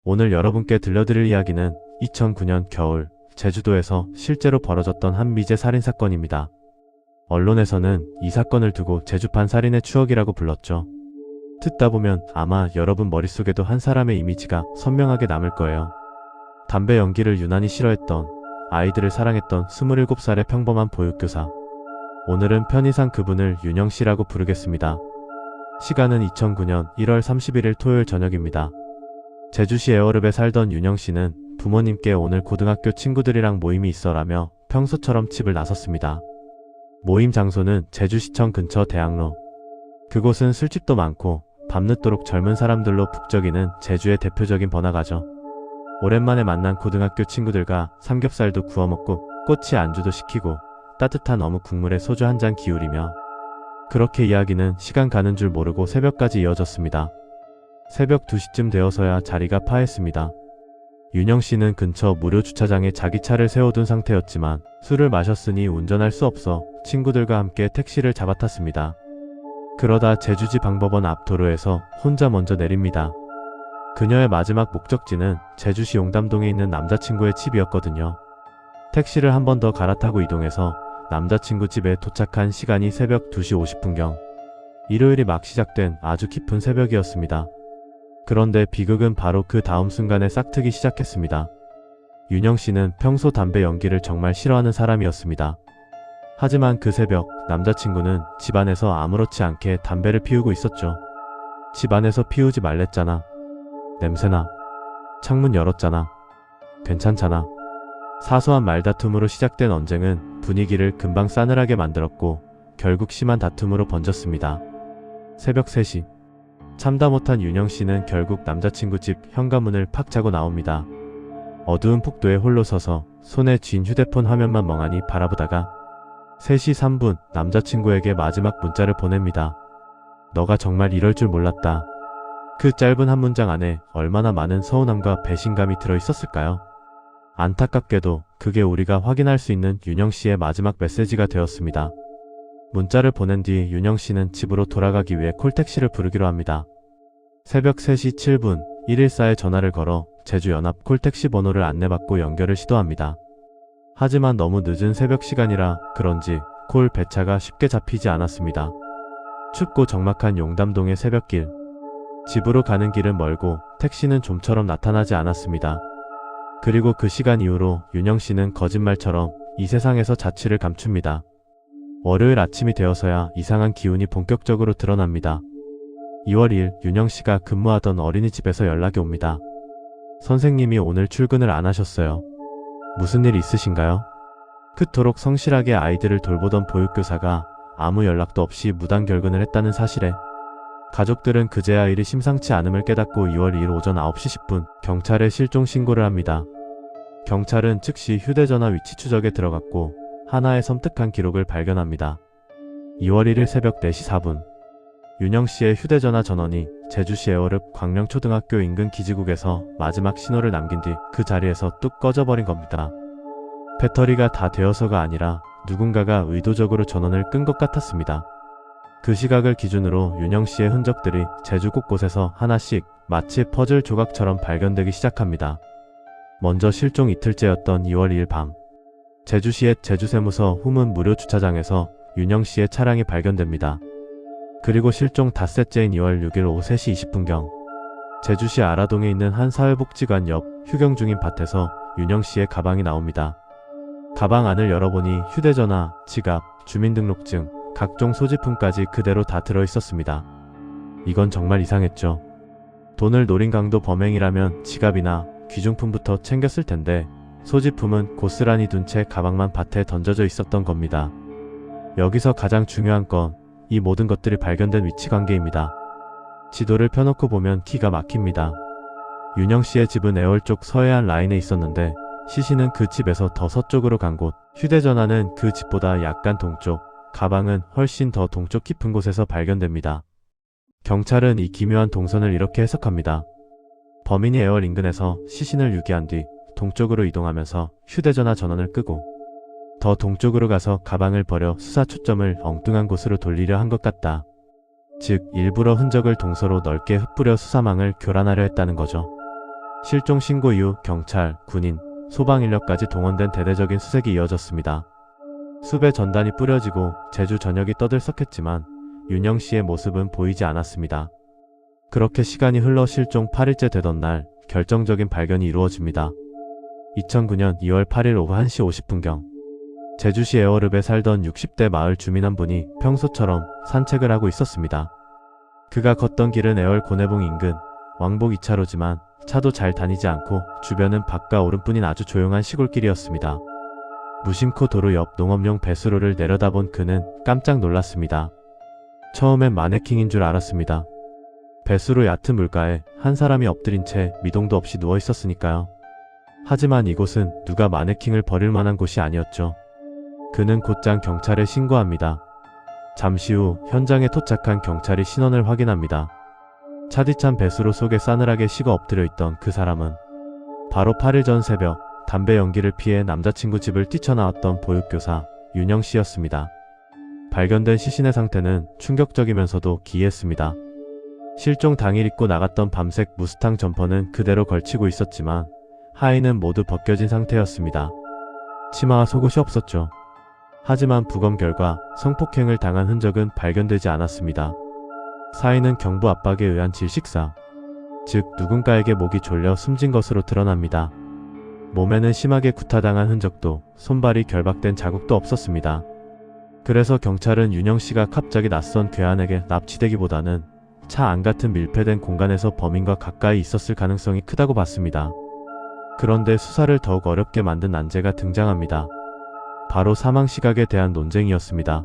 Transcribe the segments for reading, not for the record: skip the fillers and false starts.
오늘 여러분께 들려드릴 이야기는 2009년 겨울 제주도에서 실제로 벌어졌던 한 미제 살인사건입니다. 언론에서는 이 사건을 두고 제주판 살인의 추억이라고 불렀죠. 듣다 보면 아마 여러분 머릿속에도 한 사람의 이미지가 선명하게 남을 거예요. 담배 연기를 유난히 싫어했던, 아이들을 사랑했던 27살의 평범한 보육교사. 오늘은 편의상 그분을 윤영씨라고 부르겠습니다. 시간은 2009년 1월 31일 토요일 저녁입니다. 제주시 애월읍에 살던 윤영씨는 부모님께 오늘 고등학교 친구들이랑 모임이 있어라며 평소처럼 집을 나섰습니다. 모임 장소는 제주시청 근처 대학로. 그곳은 술집도 많고 밤늦도록 젊은 사람들로 북적이는 제주의 대표적인 번화가죠. 오랜만에 만난 고등학교 친구들과 삼겹살도 구워 먹고 꼬치 안주도 시키고 따뜻한 어묵 국물에 소주 한 잔 기울이며 그렇게 이야기는 시간 가는 줄 모르고 새벽까지 이어졌습니다. 새벽 2시쯤 되어서야 자리가 파했습니다. 윤영씨는 근처 무료 주차장에 자기 차를 세워둔 상태였지만 술을 마셨으니 운전할 수 없어 친구들과 함께 택시를 잡아탔습니다. 그러다 제주지 방법원 앞 도로에서 혼자 먼저 내립니다. 그녀의 마지막 목적지는 제주시 용담동에 있는 남자친구의 집이었거든요. 택시를 한 번 더 갈아타고 이동해서 남자친구 집에 도착한 시간이 새벽 2시 50분경. 일요일이 막 시작된 아주 깊은 새벽이었습니다. 그런데 비극은 바로 그 다음 순간에 싹트기 시작했습니다. 윤영씨는 평소 담배 연기를 정말 싫어하는 사람이었습니다. 하지만 그 새벽 남자친구는 집안에서 아무렇지 않게 담배를 피우고 있었죠. 집안에서 피우지 말랬잖아. 냄새나. 창문 열었잖아. 괜찮잖아. 사소한 말다툼으로 시작된 언쟁은 분위기를 금방 싸늘하게 만들었고 결국 심한 다툼으로 번졌습니다. 새벽 3시. 참다 못한 윤영씨는 결국 남자친구 집 현관문을 팍 차고 나옵니다. 어두운 폭도에 홀로 서서 손에 쥔 휴대폰 화면만 멍하니 바라보다가 3시 3분 남자친구에게 마지막 문자를 보냅니다. 너가 정말 이럴 줄 몰랐다. 그 짧은 한 문장 안에 얼마나 많은 서운함과 배신감이 들어있었을까요? 안타깝게도 그게 우리가 확인할 수 있는 윤영씨의 마지막 메시지가 되었습니다. 문자를 보낸 뒤 윤영씨는 집으로 돌아가기 위해 콜택시를 부르기로 합니다. 새벽 3시 7분 114에 전화를 걸어 제주연합 콜택시 번호를 안내받고 연결을 시도합니다. 하지만 너무 늦은 새벽 시간이라 그런지 콜 배차가 쉽게 잡히지 않았습니다. 춥고 적막한 용담동의 새벽길. 집으로 가는 길은 멀고 택시는 좀처럼 나타나지 않았습니다. 그리고 그 시간 이후로 윤영씨는 거짓말처럼 이 세상에서 자취를 감춥니다. 월요일 아침이 되어서야 이상한 기운이 본격적으로 드러납니다. 2월 2일 윤영씨가 근무하던 어린이집에서 연락이 옵니다. 선생님이 오늘 출근을 안 하셨어요. 무슨 일 있으신가요? 그토록 성실하게 아이들을 돌보던 보육교사가 아무 연락도 없이 무단결근을 했다는 사실에 가족들은 그제야 일이 심상치 않음을 깨닫고 2월 2일 오전 9시 10분 경찰에 실종 신고를 합니다. 경찰은 즉시 휴대전화 위치 추적에 들어갔고 하나의 섬뜩한 기록을 발견합니다. 2월 1일 새벽 4시 4분 윤영씨의 휴대전화 전원이 제주시 애월읍 광령초등학교 인근 기지국에서 마지막 신호를 남긴 뒤 그 자리에서 뚝 꺼져버린 겁니다. 배터리가 다 되어서가 아니라 누군가가 의도적으로 전원을 끈 것 같았습니다. 그 시각을 기준으로 윤영씨의 흔적들이 제주 곳곳에서 하나씩 마치 퍼즐 조각처럼 발견되기 시작합니다. 먼저 실종 이틀째였던 2월 2일 밤 제주시의 제주세무서 후문 무료 주차장에서 윤영씨의 차량이 발견됩니다. 그리고 실종 닷새째인 2월 6일 오후 3시 20분경 제주시 아라동에 있는 한 사회복지관 옆 휴경 중인 밭에서 윤영씨의 가방이 나옵니다. 가방 안을 열어보니 휴대전화, 지갑, 주민등록증, 각종 소지품까지 그대로 다 들어있었습니다. 이건 정말 이상했죠. 돈을 노린 강도 범행이라면 지갑이나 귀중품부터 챙겼을 텐데 소지품은 고스란히 둔 채 가방만 밭에 던져져 있었던 겁니다. 여기서 가장 중요한 건 이 모든 것들이 발견된 위치 관계입니다. 지도를 펴놓고 보면 기가 막힙니다. 윤영씨의 집은 애월 쪽 서해안 라인에 있었는데 시신은 그 집에서 더 서쪽으로 간 곳, 휴대전화는 그 집보다 약간 동쪽, 가방은 훨씬 더 동쪽 깊은 곳에서 발견됩니다. 경찰은 이 기묘한 동선을 이렇게 해석합니다. 범인이 애월 인근에서 시신을 유기한 뒤 동쪽으로 이동하면서 휴대전화 전원을 끄고 더 동쪽으로 가서 가방을 버려 수사 초점을 엉뚱한 곳으로 돌리려 한 것 같다. 즉 일부러 흔적을 동서로 넓게 흩뿌려 수사망을 교란하려 했다는 거죠. 실종 신고 이후 경찰, 군인, 소방 인력까지 동원된 대대적인 수색이 이어졌습니다. 수배 전단이 뿌려지고 제주 전역이 떠들썩했지만 윤영 씨의 모습은 보이지 않았습니다. 그렇게 시간이 흘러 실종 8일째 되던 날 결정적인 발견이 이루어집니다. 2009년 2월 8일 오후 1시 50분경 제주시 애월읍에 살던 60대 마을 주민 한 분이 평소처럼 산책을 하고 있었습니다. 그가 걷던 길은 애월 고내봉 인근 왕복 2차로지만 차도 잘 다니지 않고 주변은 밭과 오름뿐인 아주 조용한 시골길이었습니다. 무심코 도로 옆 농업용 배수로를 내려다본 그는 깜짝 놀랐습니다. 처음엔 마네킹인 줄 알았습니다. 배수로 얕은 물가에 한 사람이 엎드린 채 미동도 없이 누워 있었으니까요. 하지만 이곳은 누가 마네킹을 버릴 만한 곳이 아니었죠. 그는 곧장 경찰에 신고합니다. 잠시 후 현장에 도착한 경찰이 신원을 확인합니다. 차디찬 배수로 속에 싸늘하게 식어 엎드려 있던 그 사람은 바로 8일 전 새벽 담배 연기를 피해 남자친구 집을 뛰쳐나왔던 보육교사 윤영 씨였습니다. 발견된 시신의 상태는 충격적이면서도 기이했습니다. 실종 당일 입고 나갔던 밤색 무스탕 점퍼는 그대로 걸치고 있었지만 하의는 모두 벗겨진 상태였습니다. 치마와 속옷이 없었죠. 하지만 부검 결과 성폭행을 당한 흔적은 발견되지 않았습니다. 사인은 경부 압박에 의한 질식사, 즉 누군가에게 목이 졸려 숨진 것으로 드러납니다. 몸에는 심하게 구타당한 흔적도 손발이 결박된 자국도 없었습니다. 그래서 경찰은 윤영 씨가 갑자기 낯선 괴한에게 납치되기보다는 차 안 같은 밀폐된 공간에서 범인과 가까이 있었을 가능성이 크다고 봤습니다. 그런데 수사를 더욱 어렵게 만든 난제가 등장합니다. 바로 사망 시각에 대한 논쟁이었습니다.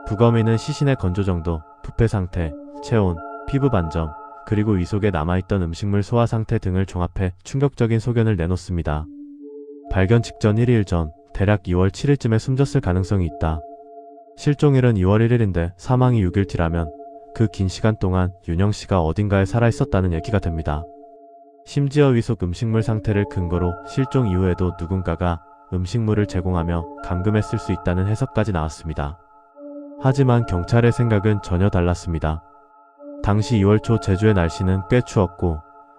부검인은 시신의 건조 정도, 부패 상태, 체온, 피부 반점, 그리고 위 속에 남아있던 음식물 소화 상태 등을 종합해 충격적인 소견을 내놓습니다. 발견 직전 1일 전, 대략 2월 7일쯤에 숨졌을 가능성이 있다. 실종일은 2월 1일인데 사망이 6일 뒤라면 그 긴 시간 동안 윤영 씨가 어딘가에 살아있었다는 얘기가 됩니다. 심지어 위속 음식물 상태를 근거로 실종 이후에도 누군가가 음식물을 제공하며 감금했을 수 있다는 해석까지 나왔습니다. 하지만 경찰의 생각은 전혀 달랐습니다. 당시 2월 초 제주의 날씨는 꽤 추웠고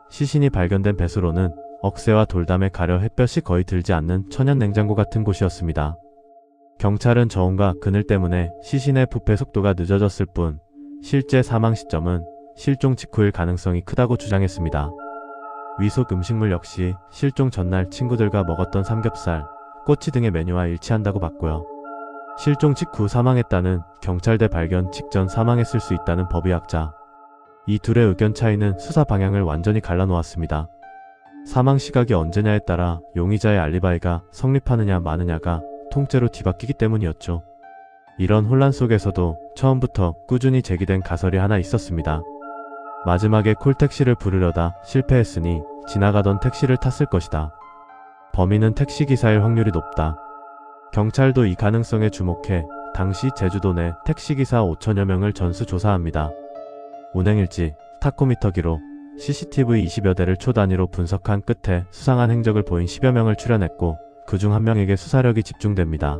시신이 발견된 배수로는 억새와 돌담에 가려 햇볕이 거의 들지 않는 천연 냉장고 같은 곳이었습니다. 경찰은 저온과 그늘 때문에 시신의 부패 속도가 늦어졌을 뿐 실제 사망 시점은 실종 직후일 가능성이 크다고 주장했습니다. 위속 음식물 역시 실종 전날 친구들과 먹었던 삼겹살, 꼬치 등의 메뉴와 일치한다고 봤고요. 실종 직후 사망했다는 경찰대 발견 직전 사망했을 수 있다는 법의학자. 이 둘의 의견 차이는 수사 방향을 완전히 갈라놓았습니다. 사망 시각이 언제냐에 따라 용의자의 알리바이가 성립하느냐 마느냐가 통째로 뒤바뀌기 때문이었죠. 이런 혼란 속에서도 처음부터 꾸준히 제기된 가설이 하나 있었습니다. 마지막에 콜택시를 부르려다 실패했으니 지나가던 택시를 탔을 것이다. 범인은 택시기사일 확률이 높다. 경찰도 이 가능성에 주목해 당시 제주도 내 택시기사 5천여 명을 전수조사합니다. 운행일지, 타코미터 기록, CCTV 20여 대를 초 단위로 분석한 끝에 수상한 행적을 보인 10여 명을 추려냈고 그중 한 명에게 수사력이 집중됩니다.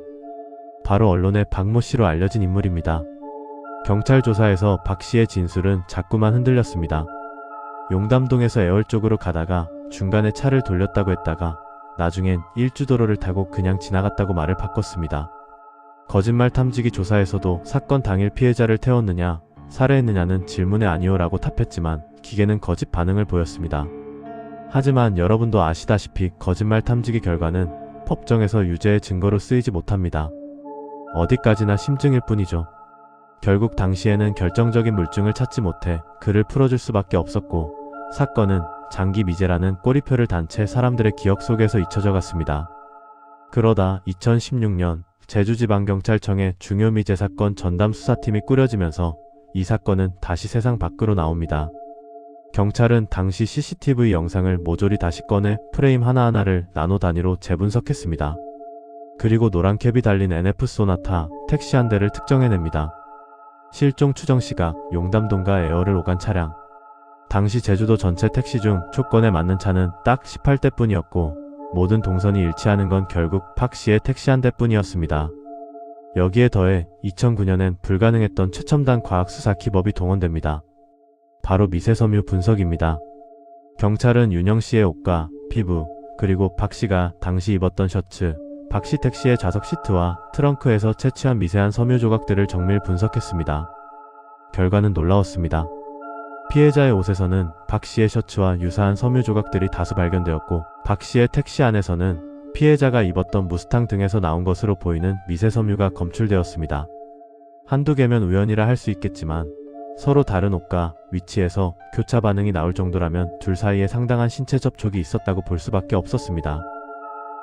바로 언론의 박모 씨로 알려진 인물입니다. 경찰 조사에서 박 씨의 진술은 자꾸만 흔들렸습니다. 용담동에서 애월 쪽으로 가다가 중간에 차를 돌렸다고 했다가 나중엔 일주도로를 타고 그냥 지나갔다고 말을 바꿨습니다. 거짓말 탐지기 조사에서도 사건 당일 피해자를 태웠느냐, 살해했느냐는 질문에 아니오라고 답했지만 기계는 거짓 반응을 보였습니다. 하지만 여러분도 아시다시피 거짓말 탐지기 결과는 법정에서 유죄의 증거로 쓰이지 못합니다. 어디까지나 심증일 뿐이죠. 결국 당시에는 결정적인 물증을 찾지 못해 그를 풀어줄 수밖에 없었고 사건은 장기 미제라는 꼬리표를 단 채 사람들의 기억 속에서 잊혀져 갔습니다. 그러다 2016년 제주지방경찰청의 중요 미제 사건 전담 수사팀이 꾸려지면서 이 사건은 다시 세상 밖으로 나옵니다. 경찰은 당시 CCTV 영상을 모조리 다시 꺼내 프레임 하나하나를 나노 단위로 재분석했습니다. 그리고 노란 캡이 달린 NF 소나타 택시 한 대를 특정해냅니다. 실종 추정 시각 용담동과 애월을 오간 차량. 당시 제주도 전체 택시 중 조건에 맞는 차는 딱 18대뿐이었고 모든 동선이 일치하는 건 결국 박 씨의 택시 한 대뿐이었습니다. 여기에 더해 2009년엔 불가능했던 최첨단 과학수사 기법이 동원됩니다. 바로 미세섬유 분석입니다. 경찰은 윤영 씨의 옷과 피부, 그리고 박 씨가 당시 입었던 셔츠, 박 씨 택시의 좌석 시트와 트렁크에서 채취한 미세한 섬유 조각들을 정밀 분석했습니다. 결과는 놀라웠습니다. 피해자의 옷에서는 박 씨의 셔츠와 유사한 섬유 조각들이 다수 발견되었고, 박 씨의 택시 안에서는 피해자가 입었던 무스탕 등에서 나온 것으로 보이는 미세 섬유가 검출되었습니다. 한두 개면 우연이라 할 수 있겠지만 서로 다른 옷과 위치에서 교차 반응이 나올 정도라면 둘 사이에 상당한 신체 접촉이 있었다고 볼 수밖에 없었습니다.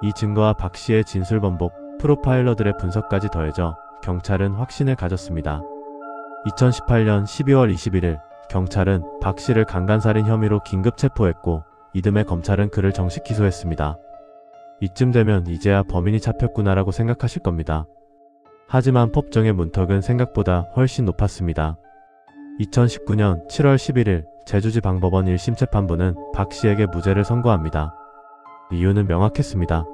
이 증거와 박 씨의 진술 번복, 프로파일러들의 분석까지 더해져 경찰은 확신을 가졌습니다. 2018년 12월 21일 경찰은 박 씨를 강간살인 혐의로 긴급 체포했고, 이듬해 검찰은 그를 정식 기소했습니다. 이쯤 되면 이제야 범인이 잡혔구나라고 생각하실 겁니다. 하지만 법정의 문턱은 생각보다 훨씬 높았습니다. 2019년 7월 11일 제주지방법원 1심 재판부는 박 씨에게 무죄를 선고합니다. 이유는 명확했습니다.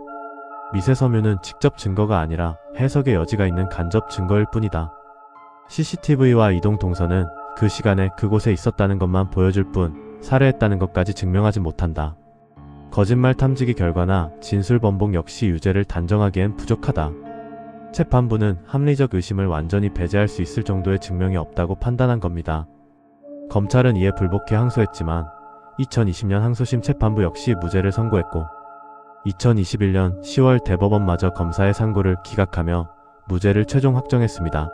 미세 섬유는 직접 증거가 아니라 해석의 여지가 있는 간접 증거일 뿐이다. CCTV와 이동 동선은 그 시간에 그곳에 있었다는 것만 보여줄 뿐 살해했다는 것까지 증명하지 못한다. 거짓말 탐지기 결과나 진술 번복 역시 유죄를 단정하기엔 부족하다. 재판부는 합리적 의심을 완전히 배제할 수 있을 정도의 증명이 없다고 판단한 겁니다. 검찰은 이에 불복해 항소했지만 2020년 항소심 재판부 역시 무죄를 선고했고, 2021년 10월 대법원마저 검사의 상고를 기각하며 무죄를 최종 확정했습니다.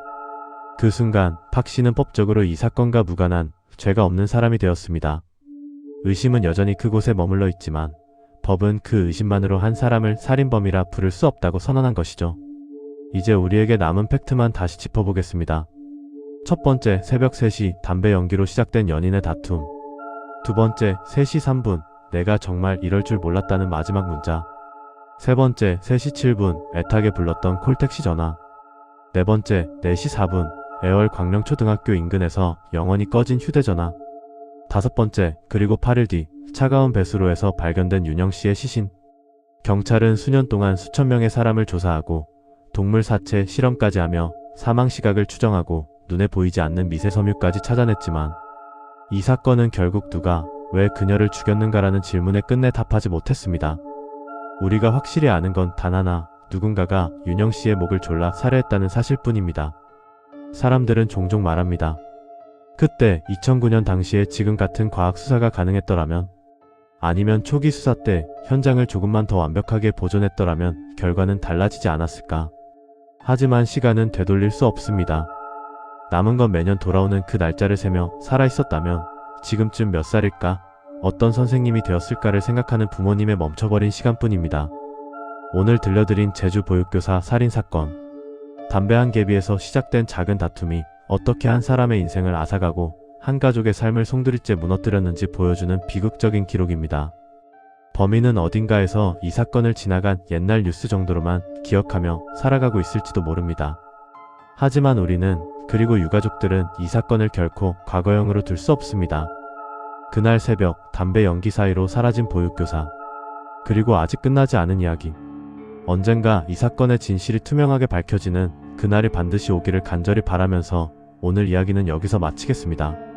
그 순간 박 씨는 법적으로 이 사건과 무관한 죄가 없는 사람이 되었습니다. 의심은 여전히 그곳에 머물러 있지만 법은 그 의심만으로 한 사람을 살인범이라 부를 수 없다고 선언한 것이죠. 이제 우리에게 남은 팩트만 다시 짚어보겠습니다. 첫 번째, 새벽 3시 담배 연기로 시작된 연인의 다툼. 두 번째, 3시 3분 내가 정말 이럴 줄 몰랐다는 마지막 문자. 세 번째, 3시 7분 애타게 불렀던 콜택시 전화. 네 번째, 4시 4분 애월 광령초등학교 인근에서 영원히 꺼진 휴대전화. 다섯 번째, 그리고 8일 뒤 차가운 배수로에서 발견된 윤영 씨의 시신. 경찰은 수년 동안 수천 명의 사람을 조사하고 동물 사체 실험까지 하며 사망 시각을 추정하고 눈에 보이지 않는 미세 섬유까지 찾아냈지만, 이 사건은 결국 누가 왜 그녀를 죽였는가라는 질문에 끝내 답하지 못했습니다. 우리가 확실히 아는 건 단 하나, 누군가가 윤영 씨의 목을 졸라 살해했다는 사실뿐입니다. 사람들은 종종 말합니다. 그때 2009년 당시에 지금 같은 과학 수사가 가능했더라면, 아니면 초기 수사 때 현장을 조금만 더 완벽하게 보존했더라면 결과는 달라지지 않았을까. 하지만 시간은 되돌릴 수 없습니다. 남은 건 매년 돌아오는 그 날짜를 세며 살아있었다면 지금쯤 몇 살일까? 어떤 선생님이 되었을까를 생각하는 부모님의 멈춰버린 시간뿐입니다. 오늘 들려드린 제주 보육교사 살인사건. 담배 한 개비에서 시작된 작은 다툼이 어떻게 한 사람의 인생을 앗아가고 한 가족의 삶을 송두리째 무너뜨렸는지 보여주는 비극적인 기록입니다. 범인은 어딘가에서 이 사건을 지나간 옛날 뉴스 정도로만 기억하며 살아가고 있을지도 모릅니다. 하지만 우리는, 그리고 유가족들은 이 사건을 결코 과거형으로 둘 수 없습니다. 그날 새벽 담배 연기 사이로 사라진 보육교사. 그리고 아직 끝나지 않은 이야기. 언젠가 이 사건의 진실이 투명하게 밝혀지는 그날이 반드시 오기를 간절히 바라면서 오늘 이야기는 여기서 마치겠습니다.